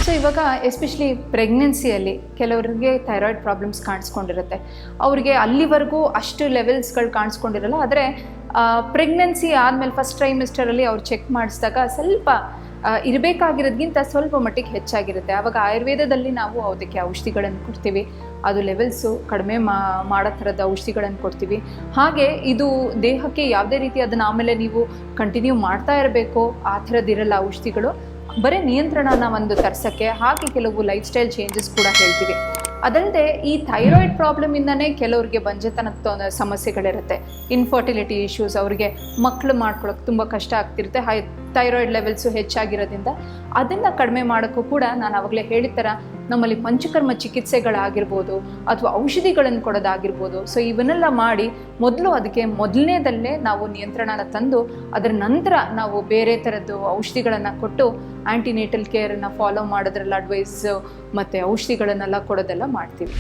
So ಇವಾಗ especially ಪ್ರೆಗ್ನೆನ್ಸಿಯಲ್ಲಿ ಕೆಲವರಿಗೆ thyroid problems ಕಾಣಿಸ್ಕೊಂಡಿರುತ್ತೆ. ಅವರಿಗೆ ಅಲ್ಲಿವರೆಗೂ ಅಷ್ಟು ಲೆವೆಲ್ಸ್ಗಳು ಕಾಣಿಸ್ಕೊಂಡಿರಲ್ಲ. ಆದರೆ ಪ್ರೆಗ್ನೆನ್ಸಿ ಆದಮೇಲೆ ಫಸ್ಟ್ ಟ್ರೈಮಿಸ್ಟರಲ್ಲಿ ಅವ್ರು ಚೆಕ್ ಮಾಡಿಸಿದಾಗ ಸ್ವಲ್ಪ ಇರಬೇಕಾಗಿರೋದ್ಕಿಂತ ಸ್ವಲ್ಪ ಮಟ್ಟಿಗೆ ಹೆಚ್ಚಾಗಿರುತ್ತೆ. ಆವಾಗ ಆಯುರ್ವೇದದಲ್ಲಿ ನಾವು ಅದಕ್ಕೆ ಔಷಧಿಗಳನ್ನು ಕೊಡ್ತೀವಿ. ಅದು ಲೆವೆಲ್ಸು ಕಡಿಮೆ ಮಾಡೋ ಥರದ ಔಷಧಿಗಳನ್ನು ಕೊಡ್ತೀವಿ. ಹಾಗೆ ಇದು ದೇಹಕ್ಕೆ ಯಾವುದೇ ರೀತಿ ಅದನ್ನು ಆಮೇಲೆ ನೀವು ಕಂಟಿನ್ಯೂ ಮಾಡ್ತಾ ಇರಬೇಕು ಆ ಥರದ್ದಿರಲ್ಲ ಔಷಧಿಗಳು. ಬರೀ ನಿಯಂತ್ರಣನ ಒಂದು ತರ್ಸೋಕ್ಕೆ, ಹಾಗೆ ಕೆಲವು ಲೈಫ್ ಸ್ಟೈಲ್ ಚೇಂಜಸ್ ಕೂಡ ಹೇಳ್ತೀವಿ. ಅದಲ್ಲದೆ ಈ ಥೈರಾಯ್ಡ್ ಪ್ರಾಬ್ಲಮಿಂದನೇ ಕೆಲವ್ರಿಗೆ ಬಂಜೆತನದ ಸಮಸ್ಯೆಗಳಿರುತ್ತೆ, ಇನ್ಫರ್ಟಿಲಿಟಿ ಇಶ್ಯೂಸ್, ಅವರಿಗೆ ಮಕ್ಕಳು ಮಾಡ್ಕೊಳ್ಳೋಕೆ ತುಂಬ ಕಷ್ಟ ಆಗ್ತಿರುತ್ತೆ ಥೈರಾಯ್ಡ್ ಲೆವೆಲ್ಸು ಹೆಚ್ಚಾಗಿರೋದ್ರಿಂದ. ಅದನ್ನು ಕಡಿಮೆ ಮಾಡೋಕ್ಕೂ ಕೂಡ ನಾನು ಆವಾಗಲೇ ಹೇಳಿದ ಥರ ನಮ್ಮಲ್ಲಿ ಪಂಚಕರ್ಮ ಚಿಕಿತ್ಸೆಗಳಾಗಿರ್ಬೋದು ಅಥವಾ ಔಷಧಿಗಳನ್ನು ಕೊಡೋದಾಗಿರ್ಬೋದು. ಸೊ ಇವನ್ನೆಲ್ಲ ಮಾಡಿ ಅದಕ್ಕೆ ಮೊದಲನೇದಲ್ಲೇ ನಾವು ನಿಯಂತ್ರಣನ ತಂದು ಅದರ ನಂತರ ನಾವು ಬೇರೆ ಥರದ್ದು ಔಷಧಿಗಳನ್ನು ಕೊಟ್ಟು ಆ್ಯಂಟಿನೇಟಲ್ ಕೇರನ್ನು ಫಾಲೋ ಮಾಡೋದ್ರಲ್ಲಿ ಅಡ್ವೈಸು ಮತ್ತು ಔಷಧಿಗಳನ್ನೆಲ್ಲ ಕೊಡೋದೆಲ್ಲ ಮಾಡ್ತೀವಿ.